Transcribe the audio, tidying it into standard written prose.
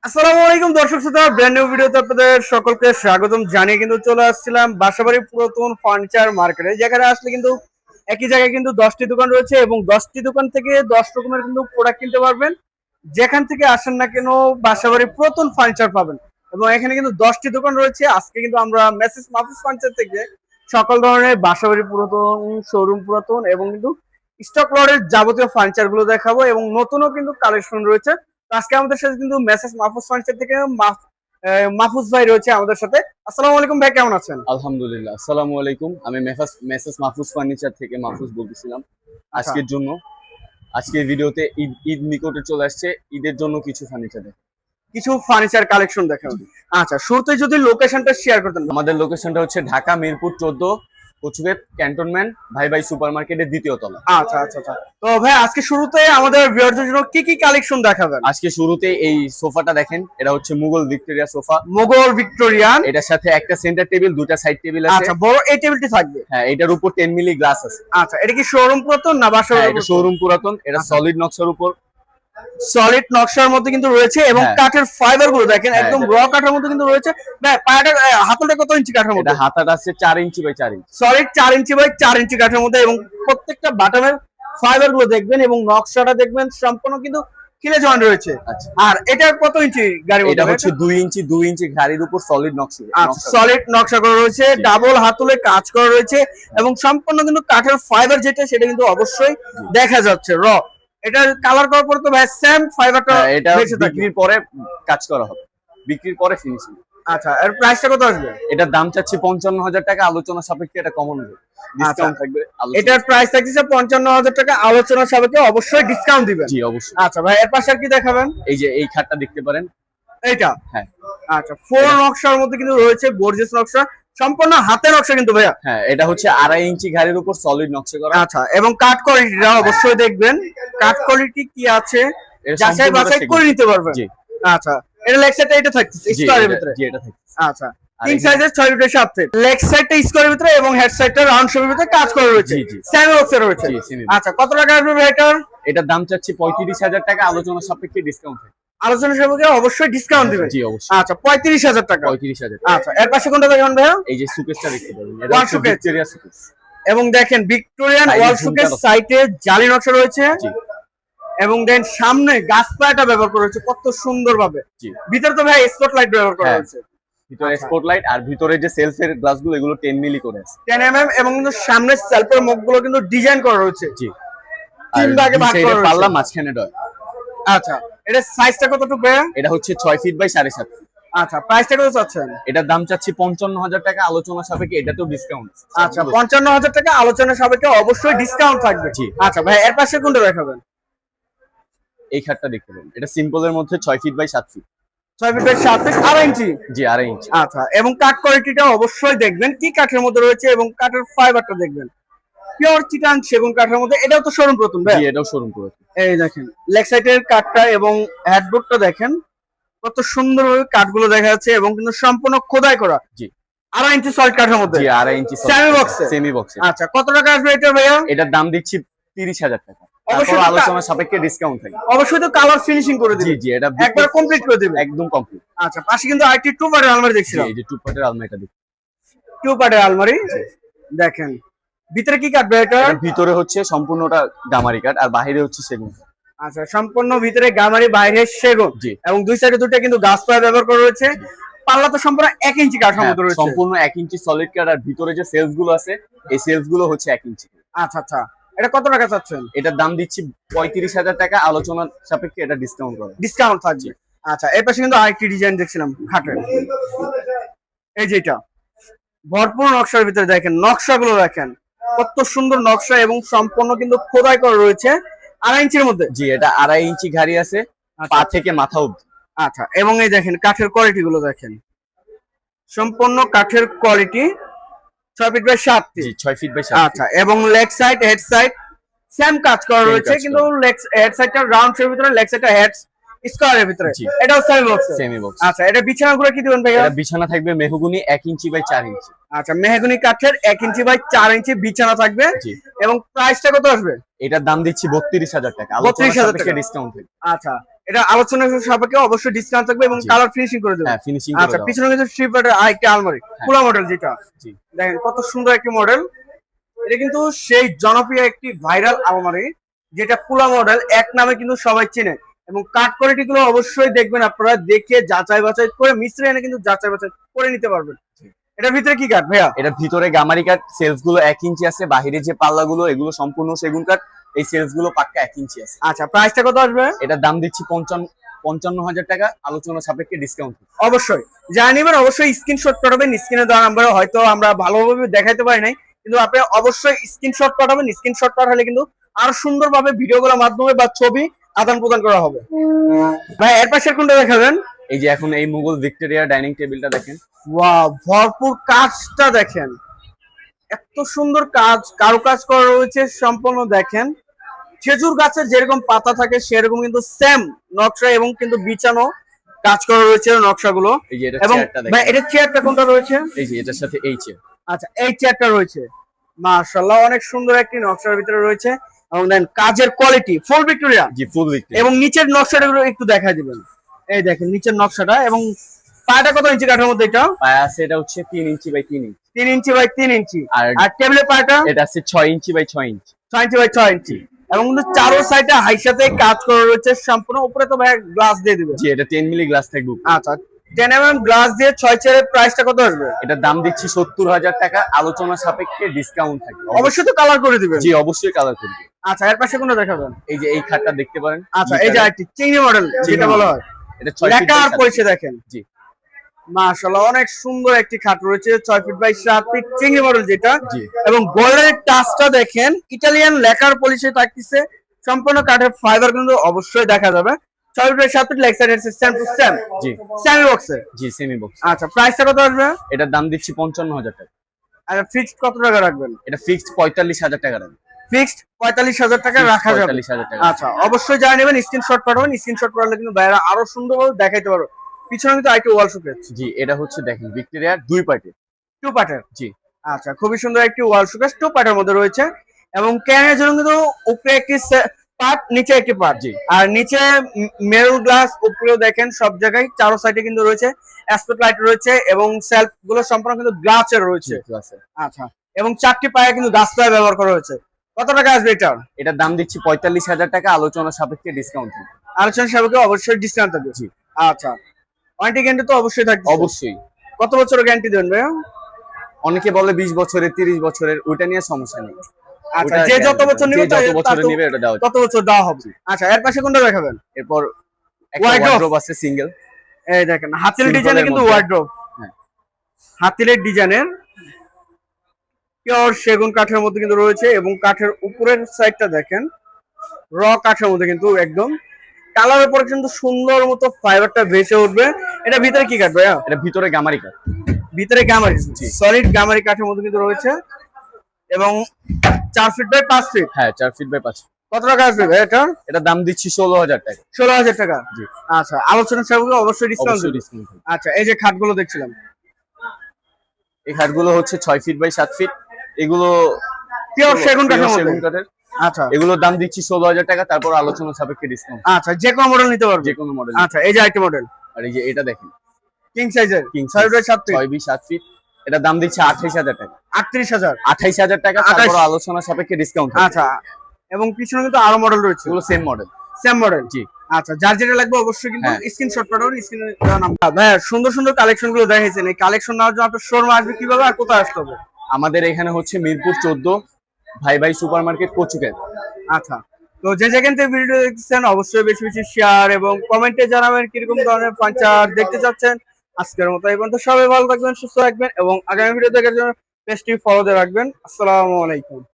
আসসালামু আলাইকুম দর্শক শ্রোতা, ব্র্যান্ড নিউ ভিডিওতে আপনাদের সকলকে স্বাগতম জানিয়ে কিন্তু চলে আসছিলাম বাসাবাড়ি পুরাতন ফার্নিচার মার্কেটে, যেখানে আসলে কিন্তু একই জায়গায় কিন্তু 10টি দোকান রয়েছে এবং 10টি দোকান থেকে 10 রকমের কিন্তু প্রোডাক্ট কিনতে পারবেন। যেখান থেকে আসেন না কেন বাসাবাড়ি পুরাতন ফার্নিচার পাবেন। এবং এখানে কিন্তু 10টি দোকান রয়েছে। আজকে কিন্তু আমরা মেসেজ মাহফুজ ফার্নিচার থেকে সকল ধরনের বাসাবাড়ি পুরাতন, শোরুম পুরাতন এবং কিন্তু স্টক লটের যাবতীয় ফার্নিচার গুলো দেখাবো এবং নতুনও কিন্তু কালেকশন রয়েছে। তো আজকে আমাদের সাথে কিন্তু মেসেজ মাহফুজ ফার্নিচার থেকে মাহফুজ ভাই রয়েছে আমাদের সাথে। আসসালামু আলাইকুম ভাই, কেমন আছেন? আলহামদুলিল্লাহ, আসসালামু আলাইকুম। আমি মেসেস মাহফুজ ফার্নিচার থেকে মাহফুজ বলতেছিলাম আচ্ছা, আজকের জন্য। আজকের ভিডিওতে ঈদ ঈদ নিকটে চলে আসছে, ঈদের জন্য কিছু ফার্নিচার দেখ। কিছু ফার্নিচার কালেকশন দেখাবেন। আচ্ছা, শুরুতে যদি লোকেশনটা শেয়ার করতেন। আমাদের লোকেশনটা হচ্ছে ঢাকা মিরপুর 14, কচুগেট ক্যান্টনমেন্ট, ভাই ভাই সুপার মার্কেটের দ্বিতীয় তলা। আচ্ছা আচ্ছা আচ্ছা, তো ভাই আজকে শুরুতে আমাদের ভিউয়ারদের জন্য কি কি কালেকশন দেখাবেন? আজকে শুরুতে এই সোফাটা দেখেন, এটা হচ্ছে Mughal Victoria sofa. Mughal Victorian. এটার সাথে একটা সেন্টার টেবিল, দুটা সাইড টেবিল আছে। আচ্ছা, বড় এই টেবিলটি থাকবে। হ্যাঁ, এটার উপর 10 মিলি গ্লাস আছে। আচ্ছা, এটা কি শোরুম পুরাতন না বাসা? হ্যাঁ, এটা শোরুম পুরাতন। এটা সলিড নকশার উপর, সলিড নকশার মধ্যে কিন্তু রয়েছে এবং হ্যাঁ। কাঠের ফাইবার গুলো দেখেন হ্যাঁ, একদম র কাঠের মধ্যে কিন্তু রয়েছে। ভাই পায়াটা হাতলটা কত ইঞ্চি কাঠের এটা মধ্যে? হাতাটা আছে 4 inch by 4 inch. Solid 4 inch by 4 inch কাঠের মধ্যে এবং প্রত্যেকটা বাটনের ফাইবার গুলো দেখবেন এবং নকশাটা দেখবেন সম্পূর্ণ কিন্তু খিলে জয়েন্ট রয়েছে। আচ্ছা, আর এটা কত ইঞ্চি গাড়ি? এটা হচ্ছে 2 ইঞ্চি গাড়ির উপর সলিড নকশা। সলিড নকশা করা রয়েছে, ডাবল হাতলে কাজ করা রয়েছে এবং সম্পূর্ণ কিন্তু কাঠের ফাইবার যেটা সেটা কিন্তু অবশ্যই দেখা যাচ্ছে র। এটা কালার করার পরে তো ভাই সেম ফাইবারটা এটা বেঁচে থাকবে। বিক্রির পরে কাজ করা হবে, বিক্রির পরে ফিনিশিং। আচ্ছা, এর প্রাইসটা কত আসবে? এটার দাম চাচ্ছি 55,000 টাকা, আলোচনা সাপেক্ষে এটা কমন হবে, ডিসকাউন্ট থাকবে। এটার প্রাইস থাকছে 55,000 টাকা, আলোচনা সাপেক্ষে অবশ্যই ডিসকাউন্ট দিবেন। জি অবশ্যই। আচ্ছা ভাই, এর পাশে আর কি দেখাবেন? এই যে এই খাটটা দেখতে পারেন, এইটা? হ্যাঁ। আচ্ছা, ফোর নকশার মধ্যে কিন্তু রয়েছে, গর্জিয়াস নকশা, সম্পূর্ণ হাতে নকশা কিন্তু ভাইয়া। হ্যাঁ, এটা হচ্ছে 2.5 ইঞ্চি গাড়ির উপর সলিড নকশা করা। আচ্ছা, এবং কাঠ কোয়ালিটিটা অবশ্যই দেখবেন, কাঠ কোয়ালিটি কি আছে এটা যাচাই বাছাই সম্পূর্ণটা করে নিতে পারবেন। জি আচ্ছা, এটা লেগ সাইডটা এটা থাকছে জি, স্কয়ারের ভিতরে। জি এটা থাকছে। আচ্ছা, আর তিন এখানে- সাইজের 6 ফিটের 7 ফিট, লেগ সাইডটা স্কয়ারের ভিতরে এবং হেড সাইডটা রাউন্ড শেপের ভিতরে কাজ করা রয়েছে। জি, জি। সেমি বক্সে রয়েছে। জি, semi box। আচ্ছা, কত টাকা আসবে ভাই এটার? এটার দাম চাচ্ছি 35,000 টাকা, আলোচনা সাপেক্ষে ডিসকাউন্ট থাকবে। আলোচনা সাপেক্ষে অবশ্যই ডিসকাউন্ট দিবেন। জি অবশ্যই। আচ্ছা, 35,000 টাকা। 35,000। আচ্ছা, এর পাশে কোনটা দেখবেন ভাইয়া? এই যে সুকেসটা দেখতে পাবেন, এটা Wall হচ্ছে showcase। ভিক্টোরিয়া সুকেস। এবং দেখেন ভিক্টোরিয়ান Side এ ওয়াল ঝুমকা শোকেস, রয়েছে। সাইডে জালি নকশা রয়েছে জি এবং দেন সামনে গাছপালাটা ব্যবহার করা হয়েছে কত সুন্দর ভাবে। জি। ভিতরে তো ভাই স্পট লাইট ব্যবহার করা হ্যাঁ। হয়েছে ভিতরে আচ্ছা। স্পটলাইট, আর ভিতরে যে সেলফের গ্লাসগুলো এগুলো 10 মিলি করে আছে। 10 এবং কিন্তু সামনের সেলফের মুখগুলো কিন্তু ডিজাইন করা রয়েছে। জি। তিন ভাগে ভাগ করা রয়েছে। পাল্লা, মাঝখানে ডয়। আচ্ছা, এটা সাইজটা কতটুকু ভাইয়া? এটা হচ্ছে 6 ফিট বাই 7.5 ফিট। আচ্ছা, প্রাইসটা কত চাচ্ছেন? এটার দাম চাচ্ছি 55,000 টাকা, আলোচনা সাপেক্ষে এটাতেও ডিসকাউন্ট। আচ্ছা, 55,000 টাকা, আলোচনা সাপেক্ষে অবশ্যই ডিসকাউন্ট থাকবে। জি। আচ্ছা ভাই, এর পাশে কোনটা দেখাবেন? এই খাটটা দেখতে পাবেন, এটা সিম্পলের মধ্যে 6 feet by 7 feet. 6 feet by 7 feet, 2.5 inch. জি, 2.5 ইঞ্চি। আচ্ছা, এবং কাঠ কোয়ালিটিটা অবশ্যই দেখবেন কি কাঠের মধ্যে রয়েছে এবং কাঠের ফাইবারটা দেখবেন পিওর চিটান সেগুন কাঠের মধ্যে। এটাও তো শোরুম প্রথম ভাই। জি, এটাও শোরুম করে। এই দেখেন লেগ সাইডের কাঠটা এবং হেডবোর্ডটা দেখেন কত সুন্দরভাবে কাঠগুলো দেখা যাচ্ছে এবং কিন্তু সম্পূর্ণ খোদাই করা। জি। 2.5 ইঞ্চি সলিড কাঠের মধ্যে। জি, 2.5 ইঞ্চি Semi box এ? সেমি বক্সে। আচ্ছা, কত টাকা আসবে এটা ভাইয়া? এটার দাম দিচ্ছি 30,000 টাকা, অবশ্যই তারপর তো আলোচনা সাপেক্ষে ডিসকাউন্ট থাকবে। অবশ্যই তো কালার ফিনিশিং করে জি দিবেন। জি, এটা একবার কমপ্লিট করে দিবেন। একদম কমপ্লিট। আচ্ছা, পাশে কিন্তু আরেকটি টু পার্টের আলমারি জি, দেখছিলাম। এই যে 2 পার্টের আলমারিটা দেখুন। টু পার্টের আলমারি দেখেন, ভিতরে কি কাঠ ভাই এটা? এটার ভিতরে হচ্ছে সম্পূর্ণটা গামারি কাঠ, আর বাইরে হচ্ছে সেগুন কাঠ। আচ্ছা, সম্পূর্ণ ভিতরে গামারি, বাইরে সেগুন জি। এবং দুই সাইডে দুটো কিন্তু গাছপালা ব্যবহার করা রয়েছে। পাল্লা তো সম্পূর্ণ 1 ইঞ্চি কাঠের হ্যাঁ, মধ্যে রয়েছে। সম্পূর্ণ 1 ইঞ্চি সলিড কাঠ, আর ভিতরে যে সেলস গুলো আছে এই সেলস গুলো হচ্ছে 1 ইঞ্চি। আচ্ছা আচ্ছা, এটা কত টাকা চাচ্ছেন? এটার দাম দিচ্ছি 35,000 টাকা, আলোচনার সাপেক্ষে এটা ডিসকাউন্ট করে। ডিসকাউন্ট থাকবে। আচ্ছা, এর পাশে কিন্তু আরেকটি ডিজাইন দেখছিলাম খাটের, এই যেটা ভরপুর নকশার ভিতরে দেখেন, নকশাগুলো দেখেন কত সুন্দর নকশা এবং সম্পূর্ণ কিন্তু খোদাই করা রয়েছে 2.5 ইঞ্চির মধ্যে। জি, এটা 2.5 ইঞ্চি ঘাড়ি আছে, পা থেকে মাথা অবধি। আচ্ছা, এবং এই দেখেন কাঠের কোয়ালিটি গুলো দেখেন, সম্পূর্ণ কাঠের কোয়ালিটি, 6 ফিট বাই 7 জি, ফিট। 6 ফিট বাই 7 আচ্ছা, এবং leg side head side same কাজ করা Same রয়েছে কাজ কিন্তু লেগ হেড সাইডটা রাউন্ড শেপের ভিতরে, লেগ সাইডটা হেড স্কয়ারের ভিতরে। জি। এটাও সেমি বক্স। Semi box. আচ্ছা, এটা বিছানাগুলো কি দিবেন ভাইয়া? এটা বিছানা থাকবে মেহগুনি 1 ইঞ্চি বাই 4 ইঞ্চি। আচ্ছা, মেহগনি কাঠের 1 ইঞ্চি বাই 4 ইঞ্চি বিছানা থাকবে। জি। এবং প্রাইসটা কত আসবে? এটার দাম দিচ্ছি 32,000 টাকা, 32,000 আলোচনা সাপেক্ষে টাকা। ডিসকাউন্ট থাকবে। আচ্ছা, এটা আলোচনা সাপেক্ষে অবশ্যই ডিসকাউন্ট থাকবে এবং জি। কালার ফিনিশিং করে দেবে। হ্যাঁ, ফিনিশিং করে আচ্ছা, দেওয়া। পিছনে কিন্তু স্ট্রিপারের আরেকটি আলমারি হ্যাঁ। খোলা মডেল যেটা জি। দেখেন কত সুন্দর একটি মডেল। এটা কিন্তু সেই জনপ্রিয় একটি ভাইরাল আলমারি, যেটা খোলা মডেল এক নামে কিন্তু সবাই চেনে। এবং কাঠ কোয়ালিটি গুলো অবশ্যই দেখবেন আপনারা, দেখে যাচাই বাছাই করে মিস্ত্রি এনে কিন্তু যাচাই বাছাই করে নিতে পারবেন। এটার ভিতরে কি কাঠ ভাইয়া? এটার ভিতরে গামারি কাঠ, সেলস গুলো 1 ইঞ্চি আছে, বাহিরে যে পাল্লা গুলো এগুলো সম্পূর্ণ সেগুন কাঠ, এই সেলস গুলো পাক্কা 1 ইঞ্চি আছে। আচ্ছা, প্রাইসটা কত আসবে? এটার দাম দিচ্ছি 55,000 টাকা, আলোচনা সাপেক্ষে ডিসকাউন্ট। অবশ্যই যারা নেবেন অবশ্যই স্ক্রিনশট পাঠাবেন, স্ক্রিনে দেওয়া নাম্বারে। হয়তো আমরা ভালোভাবে দেখাইতে পারি নাই, কিন্তু আপনি অবশ্যই স্ক্রিনশট পাঠাবেন। স্ক্রিনশট পাঠালে কিন্তু আরো সুন্দরভাবে ভিডিওগুলোর মাধ্যমে বা ছবি আদান প্রদান করা হবে। ভাই এর পাশের কোনটা দেখাবেন? এই যে এখন এই মুঘল ভিক্টোরিয়া ডাইনিং টেবিলটা দেখেন। ওয়াও, ভরপুর কাজটা দেখেন, এত সুন্দর কাজ, কারুকাজ করা রয়েছে সম্পূর্ণ। দেখেন খেজুর গাছের যেরকম পাতা থাকে সেরকম কিন্তু সেম নকশা এবং কিন্তু বিছানো কাজ করা রয়েছে নকশাগুলো। এই যে এটা এবং চেয়ারটা ভাই দেখেন, এটা চেয়ারটা কোনটা রয়েছে? এই যে এটার সাথে এই চেয়ার। আচ্ছা, এই চেয়ারটা রয়েছে, মাশাআল্লাহ অনেক সুন্দর একটি নকশার ভিতরে রয়েছে। এবং দেন কাজের কোয়ালিটি ফুল ভিক্টোরিয়া। জি, ফুল ভিক্টোরিয়া। এবং নিচের নকশাটা একটু দেখা দিবেন। এই দেখেন নিচের নকশাটা। এবং পাটা কত ইঞ্চি কাঠের মধ্যে এটা? পায়া আছে এটা হচ্ছে 3 inch by 3 inch. 3 inch by 3 ইঞ্চি। আর আর টেবিলের পাটা এটা আছে 6 inch by 6 inch. 6 inch by 6 ইঞ্চি। এবং কিন্তু চারো সাইডে হাই সাথে কাজ করা রয়েছে সম্পূর্ণ। উপরে তো ভাই গ্লাস দিয়ে দিবে। জি, এটা 10 মিলি গ্লাস থাকবে উপরে। আচ্ছা, 10 গ্লাস দিয়ে 6 চেয়ারের প্রাইসটা কত আসবে? এটার দাম দিচ্ছি 70,000 টাকা, আলোচনা সাপেক্ষে ডিসকাউন্ট থাকবে। অবশ্যই তো কালার করে দিবেন। জি, অবশ্যই কালার করবে। আচ্ছা, এর পাশে কোনটা দেখাবেন? এই যে এই খাটটা দেখতে পারেন। আচ্ছা, এই যে আরেকটি চিংড়ি মডেল যেটা বলা হয়, এটা 6 ফিট লেখা বাই আর 7 পরিচয় দেখেন। জি। মাশাআল্লাহ অনেক সুন্দর একটি খাট রয়েছে, 6 ফিট বাই 7 ফিট চিংড়ি মডেল যেটা। জি। এবং গোল্ডের টাচটা দেখেন, ইটালিয়ান লেখার পলিশে থাকতেছে। সম্পূর্ণ কাঠের ফাইবার কিন্তু অবশ্যই দেখা যাবে। 6 feet by 7 feet leg side এর সেম টু সেম। জি। সেমি বক্সে। জি, সেমি বক্স। আচ্ছা, প্রাইসটা কত আসবে? এটার দাম দিচ্ছি 55,000 টাকা। আর ফিক্সড কত টাকা রাখবেন? এটা ফিক্সড 45,000 টাকা রাখবে। ফিক্সড 45,000 টাকা রাখা যাবে। 45,000 টাকা। আচ্ছা, অবশ্যই যারা নেবেন স্ক্রিনশট পাঠাবেন। স্ক্রিনশট পাঠালে কিন্তু বাইরে আরো সুন্দরভাবে দেখাইতে পারো। পিছনে কিন্তু আরেকটি ওয়াল শোকেস। জি, এটা হচ্ছে দেখেন ভিক্টোরিয়ার 2 পার্টের। 2 পার্টের। জি। আচ্ছা, খুবই সুন্দর একটি ওয়াল শোকেস 2 পার্টের মধ্যে রয়েছে। এবং ক্যানের জন্য কিন্তু উপরে একটি পার্ট, নিচে একটি পার্ট। জি। আর নিচে মেরুন গ্লাস, উপরেও দেখেন সব জায়গায় চারো সাইডে কিন্তু রয়েছে অ্যাসপেক্ট লাইট রয়েছে। এবং সেলফ গুলো সম্পূর্ণ কিন্তু গ্লাসের রয়েছে। আচ্ছা, এবং 4টি পায়ে কিন্তু গাছ পায়ে ব্যবহার করা হয়েছে। কত টাকা আসবে এটা? এটার দাম দিচ্ছি 45,000 টাকা, আলোচনা সাপেক্ষে ডিসকাউন্ট থাকবে। আলোচনা সাপেক্ষে অবশ্যই ডিসকাউন্ট থাকবে। জি। আচ্ছা, ওয়ারেন্টি গ্যারান্টি তো অবশ্যই থাকবে। অবশ্যই। কত বছরের গ্যারান্টি দেবেন ভাইয়া? অনেকে বলে 20 বছরের, 30 বছরের, ওইটা নিয়ে সমস্যা নেই। আচ্ছা, ওটা যে যত বছর যে নেবে যত বছরের নেবে এটা দেওয়া তত বছর দেওয়া হবে। আচ্ছা, এর পাশে কোনটা দেখাবেন? এরপর একটা Wardrobe। ওয়ার্ড্রোব আছে সিঙ্গেল। এই দেখেন হাতিল Simple ডিজাইনের এর কিন্তু মধ্যে। ওয়ার্ড্রোব। হ্যাঁ। হাতিলের ডিজাইনের পিওর সেগুন কাঠের মধ্যে কিন্তু রয়েছে। এবং কাঠের উপরের সাইডটা দেখেন র কাঠের মধ্যে কিন্তু একদম কালারের পরে কিন্তু সুন্দর মতো ফাইবারটা ভেসে উঠবে। এটা ভিতরে কি কাঠ ভাইয়া? এটা ভিতরে গামারি কাঠ। ভিতরে গামারি, সলিড গামারি কাঠের মধ্যে কিন্তু রয়েছে। এবং 4 ফিট বাই 5 ফিট। হ্যাঁ, 4 ফিট বাই 5 ফিট। কত টাকা আসবে ভাই এটা? এটা দাম দিচ্ছি 16,000 টাকা। 16,000 টাকা। জি। আচ্ছা, আলোচনা সাপেক্ষে অবশ্যই ডিসকাউন্ট অবশ্যই দেবে। ডিসকাউন্ট থাকবে। আচ্ছা, এই যে খাটগুলো দেখছিলাম, এই খাটগুলো হচ্ছে 6 ফিট বাই 7 ফিট। এগুলো পিওর সেগুন কাঠের সেগুন মধ্যে। কাঠের। আচ্ছা। এগুলোর দাম দিচ্ছি 16,000 টাকা, তারপর আলোচনা সাপেক্ষে ডিসকাউন্ট। আচ্ছা, যে কোনো মডেল নিতে পারবে। যে কোনো মডেল। আচ্ছা, এই যে আরেকটি মডেল আর এই যে এটা দেখেন কিং সাইজের king 6 by 7 feet 6 by 7 feet. এটা দাম দিচ্ছি 28,000 টাকা। 38,000। 28,000 টাকা, 28,000 তারপর আলোচনা সাপেক্ষে ডিসকাউন্ট। আচ্ছা, এবং পিছনে কিন্তু আরো মডেল রয়েছে, এগুলো সেম মডেল। Same model. জি। আচ্ছা, যার যেটা লাগবে অবশ্যই কিন্তু হ্যাঁ। স্ক্রিনশট পাঠাবেন। স্ক্রিনে দেওয়া নাম্বার। ভাই সুন্দর সুন্দর কালেকশন গুলো দেখাইছেন, এই কালেকশন নেওয়ার জন্য আপনার শোরুমে আসবে কিভাবে আর কোথায় আসতে হবে? আমাদের এখানে হচ্ছে মিরপুর 14 ভাই ভাই সুপার মার্কেট কচুকের। আচ্ছা, তো যে যেখান থেকে ভিডিও দেখছেন অবশ্যই বেশি বেশি শেয়ার এবং কমেন্টে জানাবেন কিরকম ধরনের ফার্নিচার দেখতে চাচ্ছেন। আজকের মতো এই পর্যন্ত, সবাই ভালো থাকবেন, সুস্থ থাকবেন এবং আগামী ভিডিও দেখার জন্য পেজটি ফলো দিয়ে রাখবেন। আসসালামু আলাইকুম।